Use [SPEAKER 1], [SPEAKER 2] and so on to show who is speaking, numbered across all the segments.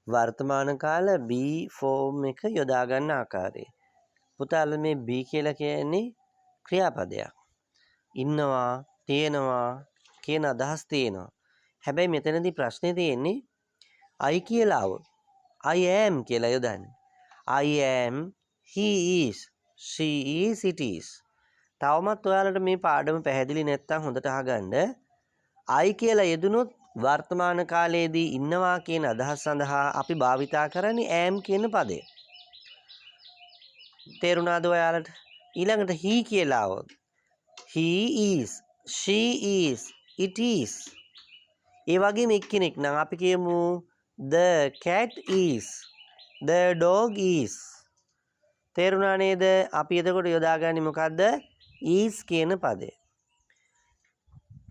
[SPEAKER 1] වර්තමාන කාල be form එක යොදා ගන්න ආකාරය. පුතාලා මේ be කියලා කියන්නේ ක්‍රියාපදයක්. ඉන්නවා, තියෙනවා කියන අදහස් තියෙනවා. හැබැයි මෙතනදී ප්‍රශ්නේ තියෙන්නේ I කියලා આવොත්. I am කියලා යොදන්නේ. I am, he is, she is, it is. තවමත් ඔයාලට මේ පාඩම පැහැදිලි නැත්නම් හොඳට අහගන්න. I කියලා යෙදුනොත් වර්තමාන කාලයේදී ඉන්නවා කියන අදහස් සඳහා අපි භාවිතා කරන්නේ am කියන පදය. තේරුණාද ඔයාලට? ඊළඟට he කියලා આવොත් he is, she is, it is. ඒ වගේම එක්කෙනෙක් නම් අපි කියමු the cat is, the dog is. තේරුණා නේද? අපි එතකොට යොදාගන්නේ මොකද්ද? is කියන පදය.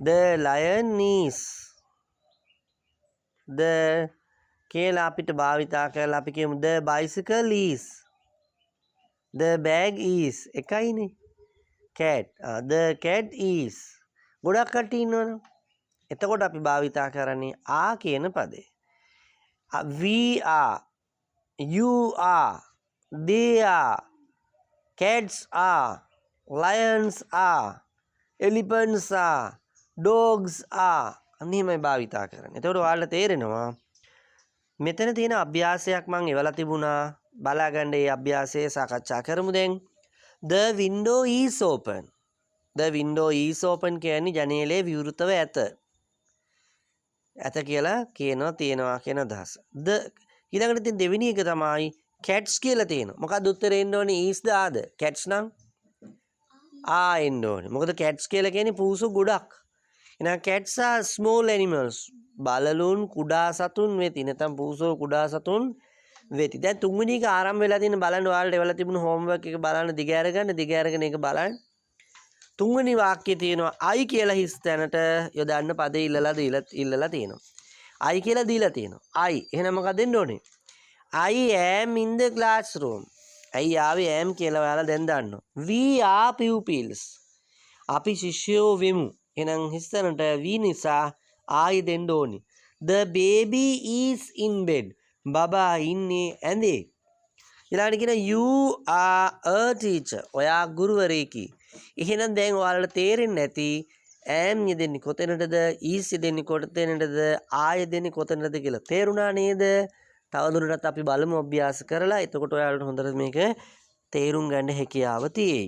[SPEAKER 1] the lion is, the කියලා අපිට භාවිතා කරලා අපි කියමු the bicycle is, the bag is. එකයිනේ. cat, the cat is. ගොඩක් කට්ටිය ඉන්නවනේ. එතකොට අපි භාවිතා කරන්නේ ආ කියන පදේ. we are, you are, they are, cats are, lions are, elephants are, dogs are. අනිමයි භාවිතා කරන්නේ. එතකොට ඔයාලට තේරෙනවා මෙතන තියෙන අභ්‍යාසයක් මම එවලා තිබුණා. බලාගන්න මේ අභ්‍යාසය සාකච්ඡා කරමු දැන්. The window is open. The window is open කියන්නේ ජනේලය විවෘතව ඇත. ඇත කියලා කියනවා තියෙනවා කියන අදහස. the ඊළඟට තියෙන දෙවෙනි එක තමයි cats කියලා තියෙනවා. මොකක්ද උත්තරේ එන්න ඕනේ? is the ආද? cats නම් එන්න ඕනේ. මොකද cats කියලා කියන්නේ පූසු ගොඩක්. එහෙනම් cats are small animals. බළලුන් කුඩා සතුන් වෙති. නැත්නම් පූසෝ කුඩා සතුන් වෙති. දැන් තුන්වෙනි එක ආරම්භ වෙලා තියෙන බලන්න ඔයාලට එවලා තිබුණු homework එක බලන්න දිග අරගෙන ඒක බලන්න. තුන්වෙනි වාක්‍යයේ තියෙනවා I කියලා හිස් තැනට යොදන්න පදේ ඉල්ලලා තියෙනවා. I කියලා දීලා තියෙනවා. I. එහෙනම් මොකක්ද දෙන්න ඕනේ? I am in the classroom. ඇයි ආවේ am කියලා ඔයාලා දැන් දන්නවා. We are pupils. අපි ශිෂ්‍යයෝ වෙමු. එහෙනම් හිස් තැනට we නිසා I දෙන්න ඕනේ. The baby is in bed. බබා ඉන්නේ ඇඳේ. ඊළඟට කියන you are a teacher. ඔයා ගුරුවරයෙකි. එහෙනම් දැන් ඔයාලට තේරෙන්නේ නැති am යෙදෙන්නේ කොතැනටද? is යෙදෙන්නේ කොතැනටද? I යෙදෙන්නේ කොතැනටද කියලා. තේරුණා නේද? තවදුරටත් අපි බලමු අභ්‍යාස කරලා. එතකොට ඔයාලට හොඳට මේක තේරුම් ගන්න හැකියාව තියෙයි.